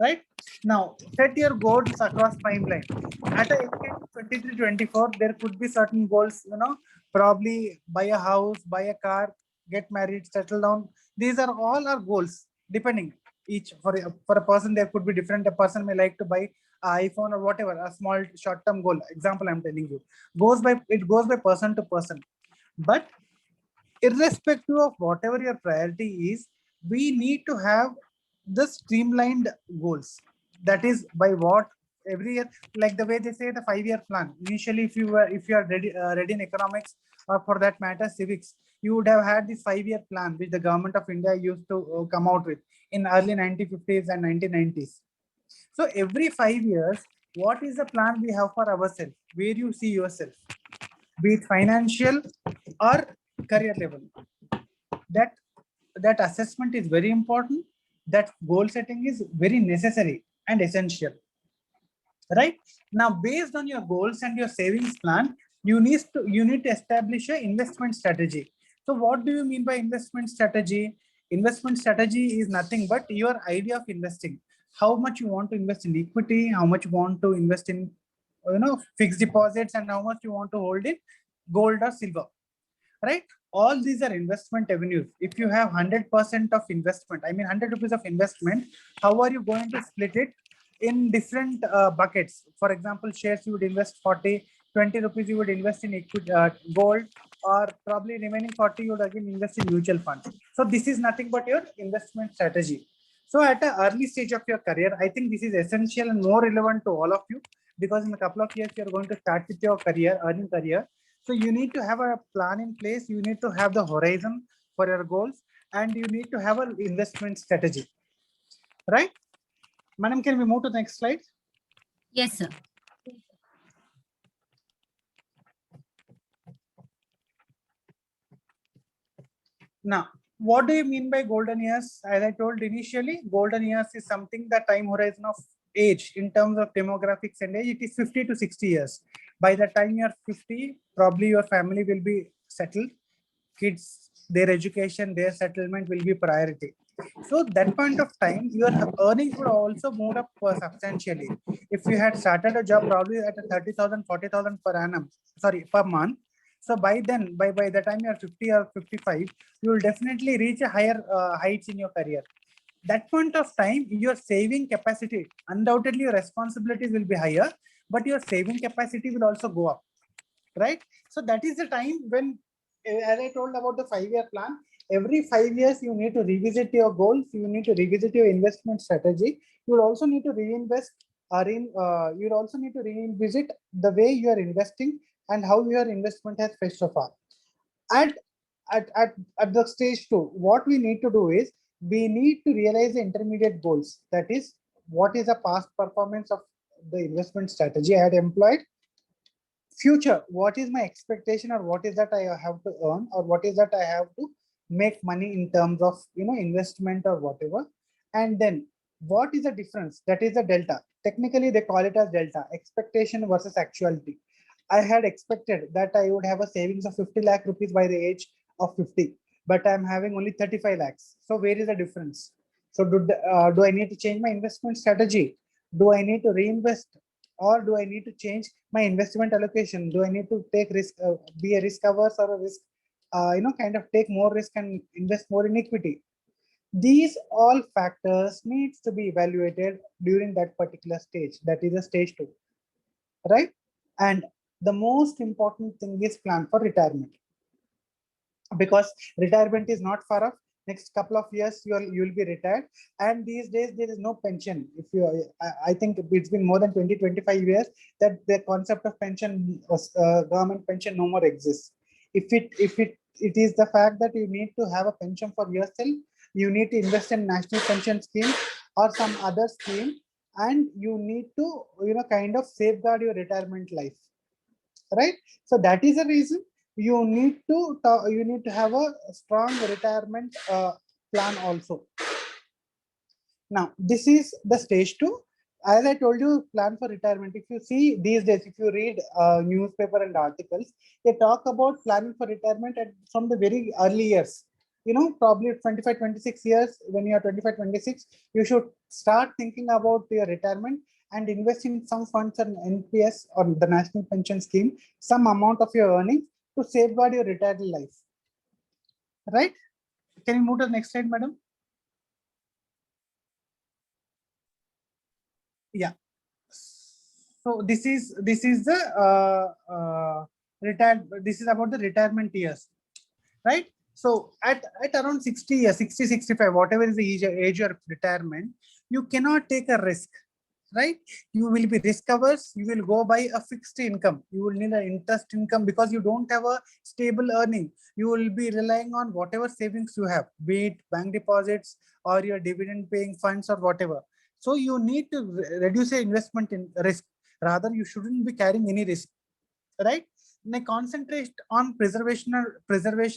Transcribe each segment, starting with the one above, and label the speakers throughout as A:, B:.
A: right? Now, set your goals across timeline. At a age 23, 24, there could be certain goals, probably buy a house, buy a car, get married, settle down. These are all our goals, depending each for a person, there could be different. A person may like to buy an iPhone or whatever, a small short-term goal. Example, I'm telling you, it goes by person to person. But irrespective of whatever your priority is, we need to have the streamlined goals. That is by what every year, like the way they say the 5-year plan. Initially, if you are ready in economics, or for that matter civics, you would have had this 5-year plan which the government of India used to come out with in early 1950s and 1990s. So every 5 years, what is the plan we have for ourselves? Where you see yourself, be it financial or career level. That that assessment is very important. That goal setting is very necessary and essential, right? Now, based on your goals and your savings plan, you need to establish an investment strategy. So what do you mean by investment strategy? Investment strategy is nothing but your idea of investing. How much you want to invest in equity, how much you want to invest in fixed deposits, and how much you want to hold in gold or silver, right? All these are investment avenues. If you have 100% of investment, I mean 100 rupees of investment, how are you going to split it in different buckets? For example, shares you would invest 40, 20 rupees you would invest in equity, gold, or probably remaining 40 you would again invest in mutual funds. So this is nothing but your investment strategy. So at an early stage of your career, I think this is essential and more relevant to all of you, because in a couple of years you're going to start with your career, earning career. So you need to have a plan in place. You need to have the horizon for your goals, and you need to have an investment strategy, right? Madam, can we move to the next slide?
B: Yes, sir.
A: Now, what do you mean by golden years? As I told initially, golden years is something, the time horizon of age in terms of demographics and age, it is 50 to 60 years. By the time you're 50, probably your family will be settled. Kids, their education, their settlement will be priority. So that point of time, your earnings would also move up substantially. If you had started a job probably at a 30,000, 40,000 per annum, sorry, per month. So by then, by the time you're 50 or 55, you will definitely reach a higher heights in your career. That point of time, your saving capacity, undoubtedly your responsibilities will be higher, but your saving capacity will also go up, right? So that is the time when, as I told about the 5-year plan, every 5 years you need to revisit your goals, you need to revisit your investment strategy. You will also need to reinvest, or you will also need to revisit the way you are investing and how your investment has fetched so far. At at the stage 2, what we need to do is we need to realize the intermediate goals. That is, what is the past performance of the investment strategy I had employed. Future, what is my expectation, or what is that I have to earn, or what is that I have to make money in terms of investment or whatever. And then what is the difference? That is the delta. Technically they call it as delta, expectation versus actuality. I had expected that I would have a savings of 50 lakh rupees by the age of 50, but I'm having only 35 lakhs. So where is the difference? So do I need to change my investment strategy? Do I need to reinvest, or do I need to change my investment allocation? Do I need to take risk, be a risk averse, or a risk, kind of take more risk and invest more in equity? These all factors needs to be evaluated during that particular stage. That is a stage 2, right? And the most important thing is plan for retirement, because retirement is not far off. Next couple of years you'll be retired, and these days there is no pension. If you I think it's been more than 20-25 years that the concept of pension, government pension, no more exists. If it is the fact that you need to have a pension for yourself, you need to invest in national pension scheme or some other scheme, and you need to kind of safeguard your retirement life, right? So that is the reason you need to have a strong retirement plan also. Now this is the stage 2. As I told you, plan for retirement. If you see these days, if you read newspaper and articles, they talk about planning for retirement from the very early years. probably 25, 26 years, when you are 25, 26, you should start thinking about your retirement and invest in some funds and NPS or the National Pension Scheme, some amount of your earnings to safeguard your retired life. Right? Can you move to the next slide, madam? Yeah. So this is the retired. This is about the retirement years, right? So at around 60 years, 60, 65, whatever is the age of retirement, you cannot take a risk, right? You will be risk averse. You will go by a fixed income. You will need an interest income because you don't have a stable earning. You will be relying on whatever savings you have, be it bank deposits or your dividend paying funds or whatever. So you need to reduce your investment in risk. Rather, you shouldn't be carrying any risk, right? They concentrate on preservation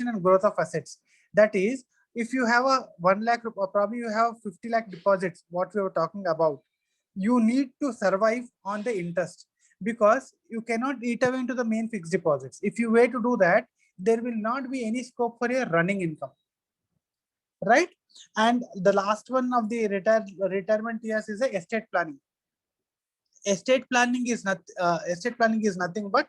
A: and growth of assets. That is, if you have a 1 lakh, or probably you have 50 lakh deposits, what we were talking about, you need to survive on the interest, because you cannot eat away into the main fixed deposits. If you were to do that, there will not be any scope for your running income, right? And the last one of the retirement years is the estate planning. Estate planning is nothing but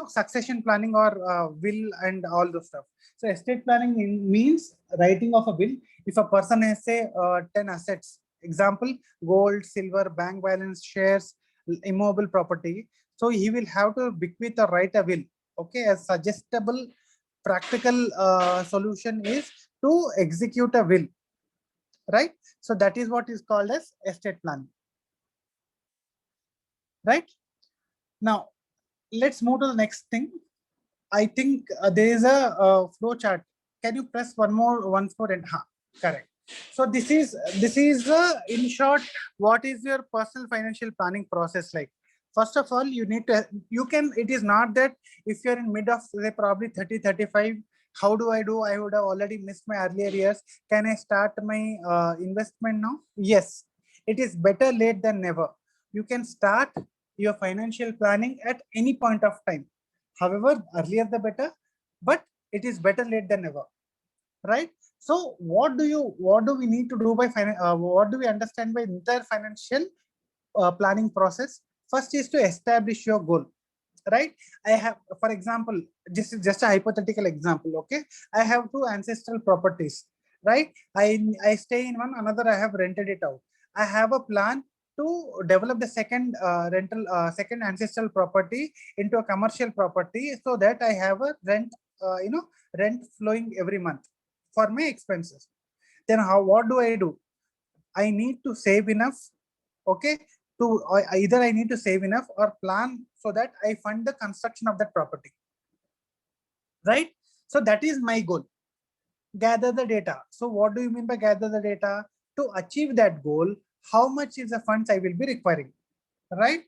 A: succession planning or will and all those stuff. So estate planning means writing of a will. If a person has say 10 assets, example gold, silver, bank balance, shares, immobile property, so he will have to bequeath or write a will. Okay, a suggestible practical solution is to execute a will, right? So that is what is called as estate planning, right? Now, let's move to the next thing. I think there is a flow chart. Can you press once more and correct. So this is in short, what is your personal financial planning process like? First of all, it is not that if you're in mid of say probably 30, 35, how do? I would have already missed my earlier years. Can I start my investment now? Yes, it is better late than never. You can start your financial planning at any point of time. However, earlier the better, but it is better late than never, right? So what do we need to do by what do we understand by entire financial planning process? First is to establish your goal, right? I have, for example, just a hypothetical example. Okay, I have two ancestral properties, right? I stay in one, another I have rented it out. I have a plan to develop the second ancestral property into a commercial property, so that I have a rent flowing every month for my expenses. Then what do? I need to save enough, okay, to either I need to save enough or plan so that I fund the construction of that property, right? So that is my goal. Gather the data. So what do you mean by gather the data? To achieve that goal, how much is the funds I will be requiring, right?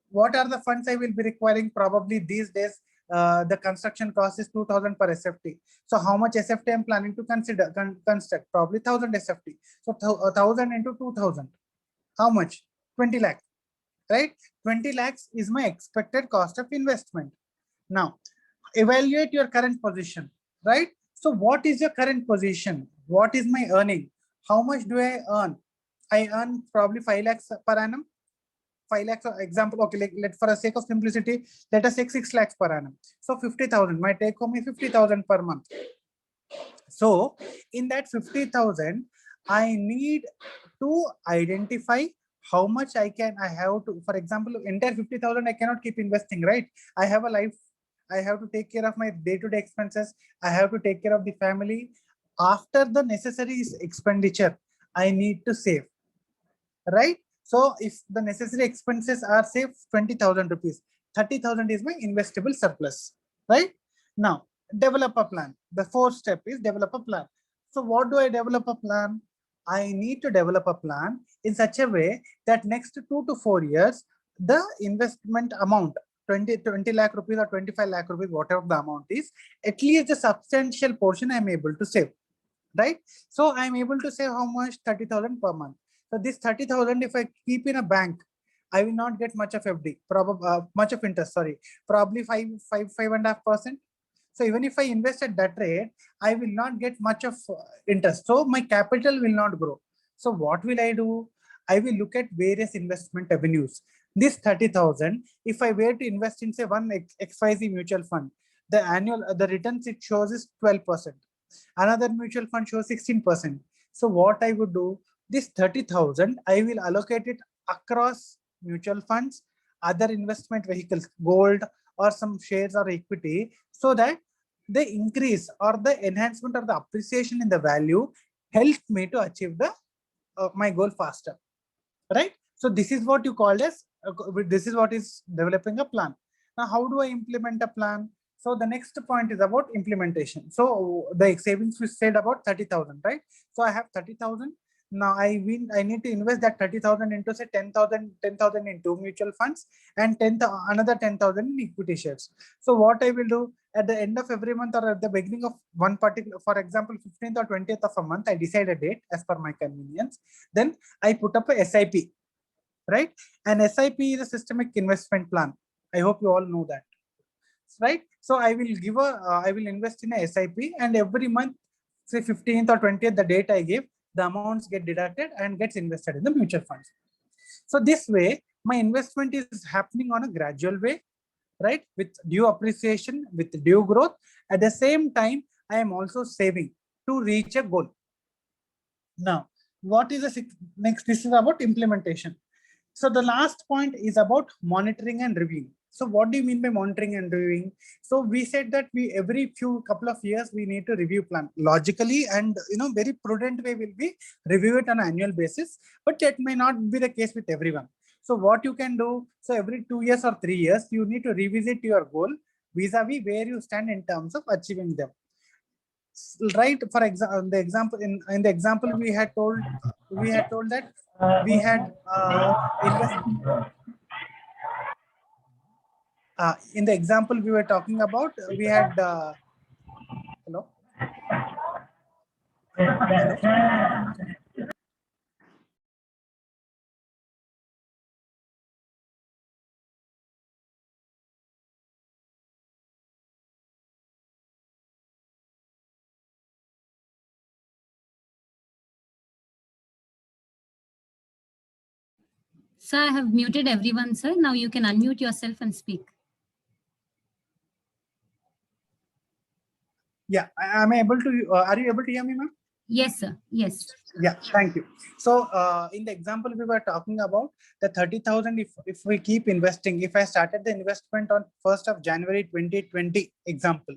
A: What are the funds I will be requiring? Probably these days, the construction cost is 2,000 per SFT. So how much SFT I'm planning to construct? Probably 1,000 SFT. So 1,000 into 2,000. How much? 20 lakhs, right? 20 lakhs is my expected cost of investment. Now, evaluate your current position, right? So what is your current position? What is my earning? How much do I earn? I earn probably 5 lakhs per annum. 5 lakhs, example, okay, let for the sake of simplicity, let us take 6 lakhs per annum. So 50,000, my take home is 50,000 per month. So in that 50,000, I need to identify how much I have to, for example, entire 50,000, I cannot keep investing, right? I have a life, I have to take care of my day-to-day expenses. I have to take care of the family. After the necessary expenditure, I need to save, right? So if the necessary expenses are say 20,000 rupees, 30,000 is my investable surplus, right? Now, develop a plan. The fourth step is develop a plan. So what do I develop a plan? I need to develop a plan in such a way that next 2 to 4 years, the investment amount, 20 lakh rupees or 25 lakh rupees, whatever the amount is, at least a substantial portion I'm able to save, right? So I'm able to save how much? 30,000 per month. So this 30,000, if I keep in a bank, I will not get much of FD, probably much of interest. Sorry, probably 5.5%. So even if I invest at that rate, I will not get much of interest. So my capital will not grow. So what will I do? I will look at various investment avenues. This 30,000, if I were to invest in say one XYZ mutual fund, the returns it shows is 12%. Another mutual fund shows 16%. So what I would do, this 30,000, I will allocate it across mutual funds, other investment vehicles, gold or some shares or equity, so that the increase or the enhancement or the appreciation in the value helps me to achieve the my goal faster, right? So this is what you call as this is what is developing a plan. Now how do I implement a plan? So the next point is about implementation. So the savings we said about 30,000, right? So I have 30,000. Now I need to invest that 30,000 into say 10,000 into mutual funds and another 10,000 in equity shares. So what I will do at the end of every month or at the beginning of one particular, for example, 15th or 20th of a month, I decide a date as per my convenience. Then I put up a SIP, right? And SIP is a systemic investment plan. I hope you all know that, right? So I will I will invest in a SIP, and every month, say 15th or 20th, the date I give, the amounts get deducted and gets invested in the mutual funds. So this way, my investment is happening on a gradual way, right? With due appreciation, with due growth. At the same time, I am also saving to reach a goal. Now, what is the next? This is about implementation. So the last point is about monitoring and reviewing. So what do you mean by monitoring and reviewing? So we said that we every couple of years we need to review plan logically, and very prudent way will be review it on an annual basis, but that may not be the case with everyone. So what you can do, so every 2 years or 3 years, you need to revisit your goal vis-a-vis where you stand in terms of achieving them. Right? For example, in the example we had told that we had in the example we were talking about, we had hello.
B: Sir, I have muted everyone, sir. Now you can unmute yourself and speak.
A: Yeah, am I able to? Are you able to hear me, ma'am?
B: Yes, sir. Yes.
A: Yeah, thank you. So in the example we were talking about, the 30,000, if we keep investing, if I started the investment on 1st of January 2020 example,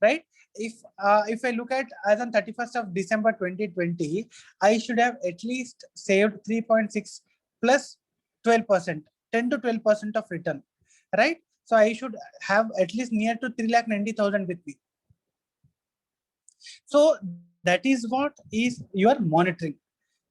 A: right? If I look at as on 31st of December 2020, I should have at least saved 3.6 plus 12%, 10 to 12% of return, right? So I should have at least near to 3,90,000 with me. So that is what is your monitoring,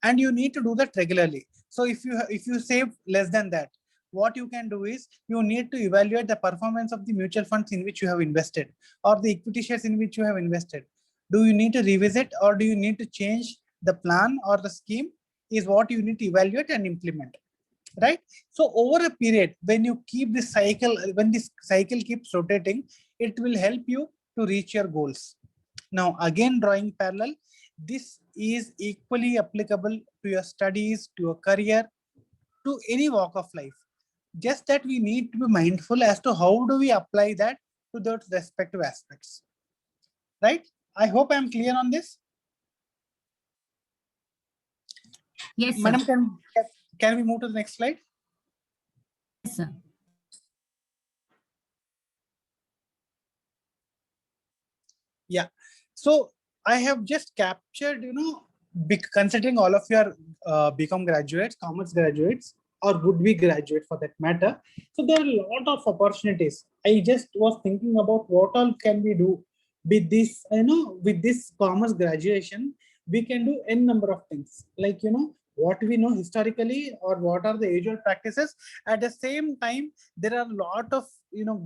A: and you need to do that regularly. So if you save less than that, what you can do is you need to evaluate the performance of the mutual funds in which you have invested or the equity shares in which you have invested. Do you need to revisit or do you need to change the plan or the scheme is what you need to evaluate and implement, right? So over a period, when you keep this cycle, when this cycle keeps rotating, it will help you to reach your goals. Now, again, drawing parallel, this is equally applicable to your studies, to your career, to any walk of life. Just that we need to be mindful as to how do we apply that to those respective aspects, right? I hope I'm clear on this.
B: Yes, sir.
A: Madam, can we move to the next slide?
B: Yes, sir.
A: Yeah. So I have just captured, considering all of your BCom graduates, commerce graduates, or would-be graduate for that matter. So there are a lot of opportunities. I just was thinking about what all can we do with this, with this commerce graduation. We can do n number of things, like, what we know historically or what are the age-old practices. At the same time, there are a lot of,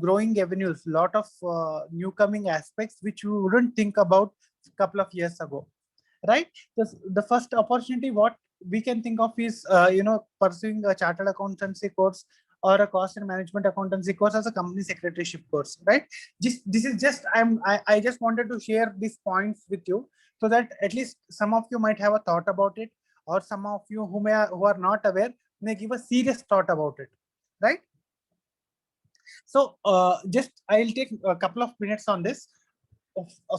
A: growing avenues, lot of new coming aspects, which we wouldn't think about a couple of years ago, right? The first opportunity what we can think of is, pursuing a chartered accountancy course or a cost and management accountancy course as a company secretaryship course, right? This is just I just wanted to share these points with you so that at least some of you might have a thought about it, or some of you who are not aware may give a serious thought about it, right? So just I'll take a couple of minutes on this.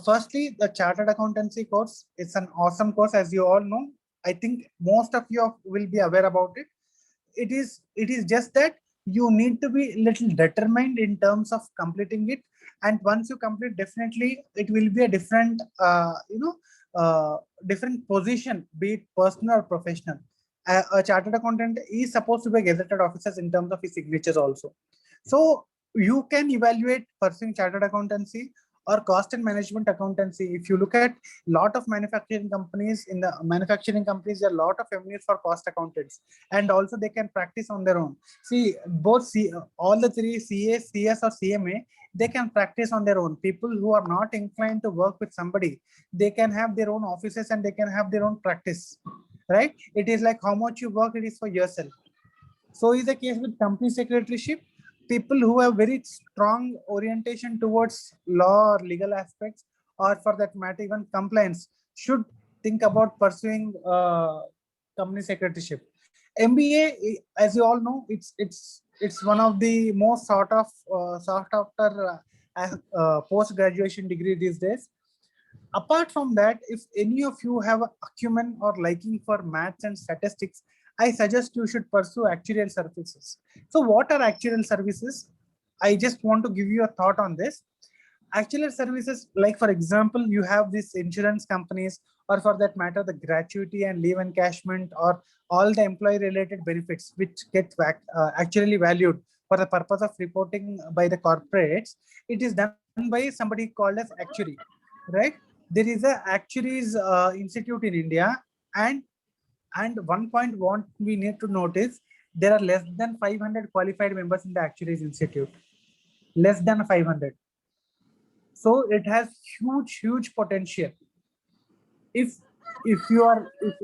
A: Firstly, the chartered accountancy course is an awesome course, as you all know. I think most of you will be aware about it. It is just that you need to be a little determined in terms of completing it, and once you complete, definitely it will be a different different position, be it personal or professional. A chartered accountant is supposed to be a gazetted officer in terms of his signatures also. So you can evaluate pursuing chartered accountancy or cost and management accountancy. If you look at lot of manufacturing companies, there are a lot of avenues for cost accountants, and also they can practice on their own. See, all the three, CA, CS or CMA, they can practice on their own. People who are not inclined to work with somebody, they can have their own offices and they can have their own practice, right? It is like how much you work, it is for yourself. So is the case with company secretaryship. People who have very strong orientation towards law or legal aspects, or for that matter, even compliance, should think about pursuing company secretaryship. MBA, as you all know, it's one of the most sought after post graduation degree these days. Apart from that, if any of you have a acumen or liking for maths and statistics, I suggest you should pursue actuarial services. So what are actuarial services? I just want to give you a thought on this. Actuarial services, like for example, you have these insurance companies, or for that matter, the gratuity and leave encashment, or all the employee related benefits which get actually valued for the purpose of reporting by the corporates. It is done by somebody called as actuary, right? There is a actuaries institute in India, and one point what we need to notice, there are less than 500 qualified members in the actuaries institute, less than 500. So it has huge potential. If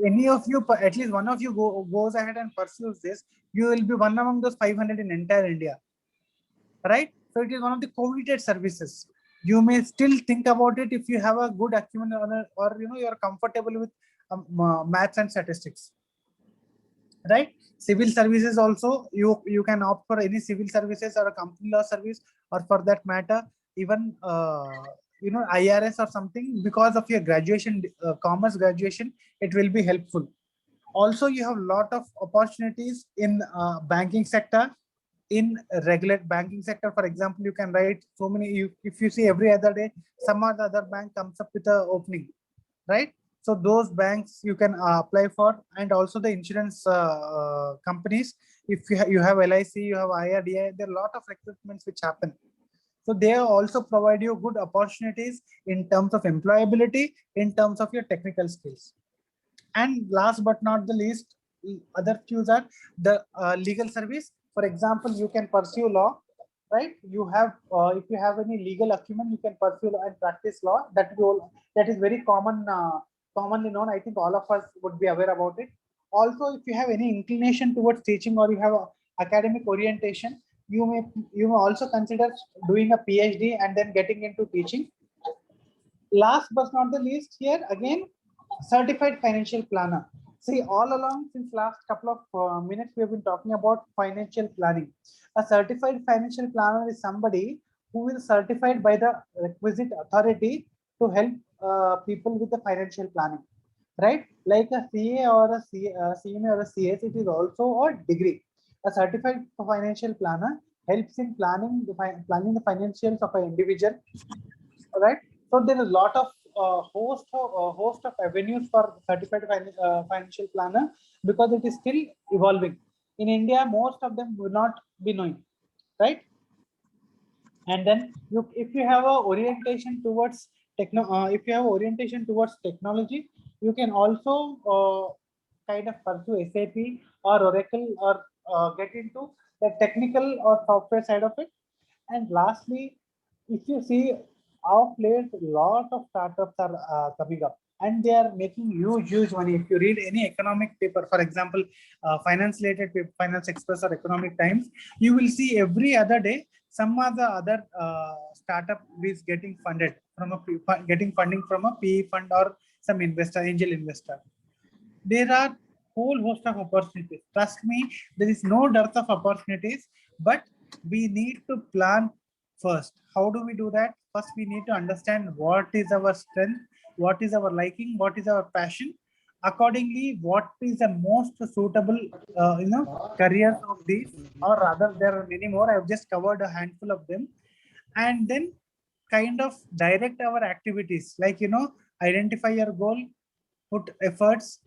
A: any of you, at least one of you goes ahead and pursues this, you will be one among those 500 in entire India, right? So it is one of the coveted services. You may still think about it if you have a good acumen, or you're comfortable with maths and statistics, right? Civil services also, you can opt for any civil services or a company law service, or for that matter, even IRS or something. Because of your graduation, commerce graduation, it will be helpful. Also, you have a lot of opportunities in banking sector. In regulate banking sector, for example, you can write so many, if you see every other day, some or the other bank comes up with a opening, right? So those banks you can apply for, and also the insurance companies. If you have LIC, you have IRDA, there are a lot of recruitments which happen. So they also provide you good opportunities in terms of employability, in terms of your technical skills. And last but not the least, other cues are the legal service. For example, you can pursue law, right? You have, if you have any legal acumen, you can pursue law and practice law. That is very commonly known. I think all of us would be aware about it. Also, if you have any inclination towards teaching, or you have a academic orientation, you may also consider doing a PhD and then getting into teaching. Last but not the least, here again, certified financial planner. See, all along since last couple of minutes, we have been talking about financial planning. A certified financial planner is somebody who is certified by the requisite authority to help people with the financial planning, right? Like a CA or a CMA or a CS, it is also a degree. A certified financial planner helps in planning the financials of an individual, right? So there is a lot of host of avenues for certified financial planner, because it is still evolving. In India, most of them will not be knowing, right? And then if you have a orientation towards if you have orientation towards technology, you can also kind of pursue SAP or Oracle, or get into the technical or software side of it. And lastly, if you see, of late, a lot of startups are coming up. and they are making huge money. If you read any economic paper, for example, finance related paper, Finance Express or Economic Times, you will see every other day some of the other startup is getting funded from getting funding from a PE fund or some investor, angel investor. There are whole host of opportunities. Trust me, there is no dearth of opportunities, but we need to plan first. How do we do that? First, we need to understand what is our strength, what is our liking, what is our passion. Accordingly, what is the most suitable, careers of these, or rather, there are many more. I've just covered a handful of them, and then kind of direct our activities, like identify your goal, put efforts,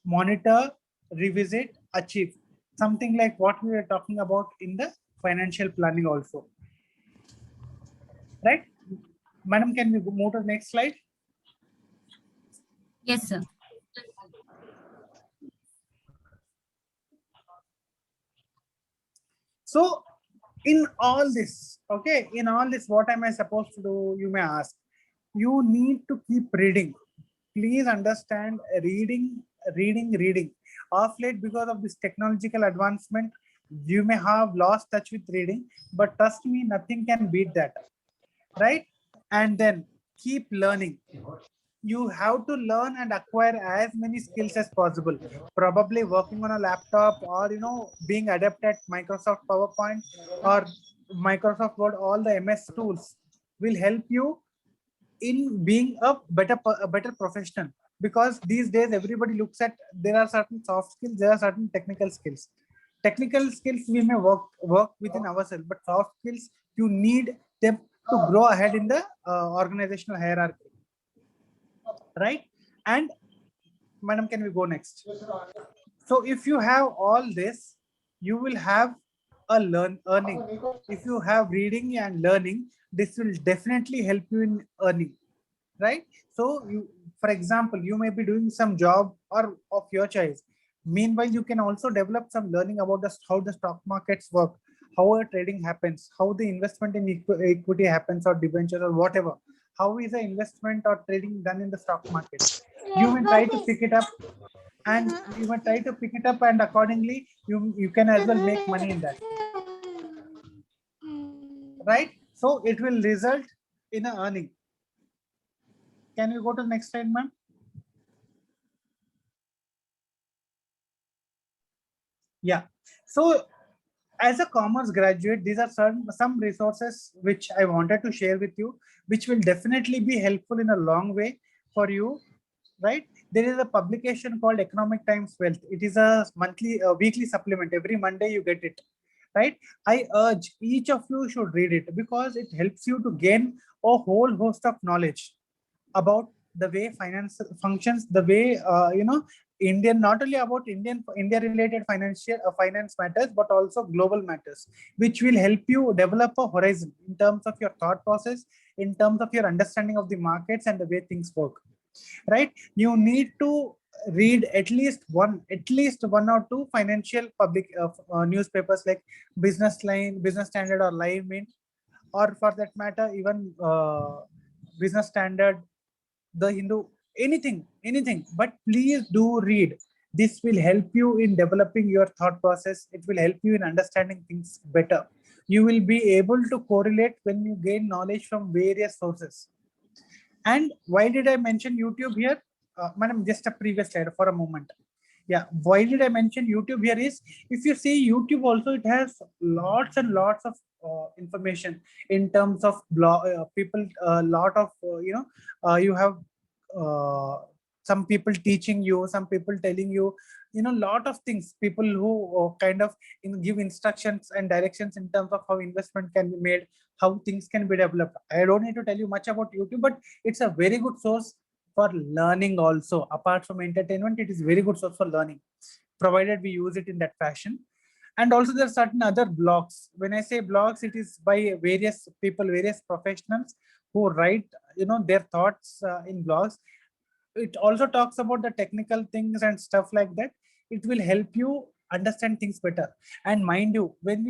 A: monitor, revisit, achieve. Something like what we were talking about in the financial planning also. Right? Madam, can we move to the next slide?
B: Yes, sir.
A: So in all this, okay, in all this, what am I supposed to do? You may ask. You need to keep reading. Please understand, reading. Of late, because of this technological advancement, you may have lost touch with reading, but trust me, nothing can beat that. Right? And then keep learning. You have to learn and acquire as many skills as possible. Probably working on a laptop, or being adept at Microsoft PowerPoint or Microsoft Word, all the MS tools will help you in being a better professional. Because these days everybody looks at, there are certain soft skills, there are certain technical skills. Technical skills we may work within ourselves, but soft skills, you need them to grow ahead in the organizational hierarchy. Right? And madam, can we go next? So if you have all this, you will have a earning. If you have reading and learning, this will definitely help you in earning. Right? So you, for example, you may be doing some job or of your choice. Meanwhile, you can also develop some learning about how the stock markets work, how a trading happens, how the investment in equity happens, or debentures, or whatever. How is the investment or trading done in the stock market? You may try to pick it up, and accordingly you can as well make money in that. Right? So it will result in a earning. Can we go to the next slide, ma'am? Yeah. So as a commerce graduate, these are some resources which I wanted to share with you, which will definitely be helpful in a long way for you. Right? There is a publication called Economic Times Wealth. It is a weekly supplement. Every Monday you get it. Right? I urge each of you should read it, because it helps you to gain a whole host of knowledge about the way finance functions, the way Indian, not only about India related finance matters, but also global matters, which will help you develop a horizon in terms of your thought process, in terms of your understanding of the markets and the way things work. Right? You need to read at least one or two financial public newspapers like Business Line, Business Standard, or Live Mint, or for that matter even Business Standard, The Hindu, anything. But please do read. This will help you in developing your thought process. It will help you in understanding things better. You will be able to correlate when you gain knowledge from various sources. And why did I mention YouTube here? Madam, just a previous slide for a moment. Yeah, why did I mention YouTube here is, if you see YouTube also, it has lots and lots of information in terms of blog people, lot of you have some people teaching you, some people telling you, lot of things, people who kind of give instructions and directions in terms of how investment can be made, how things can be developed. I don't need to tell you much about YouTube, but it's a very good source for learning also. Apart from entertainment, it is very good source for learning, provided we use it in that fashion. And also there are certain other blogs. When I say blogs, it is by various people, various professionals who write their thoughts in blogs. It also talks about the technical things and stuff like that. It will help you understand things better. And mind you, when we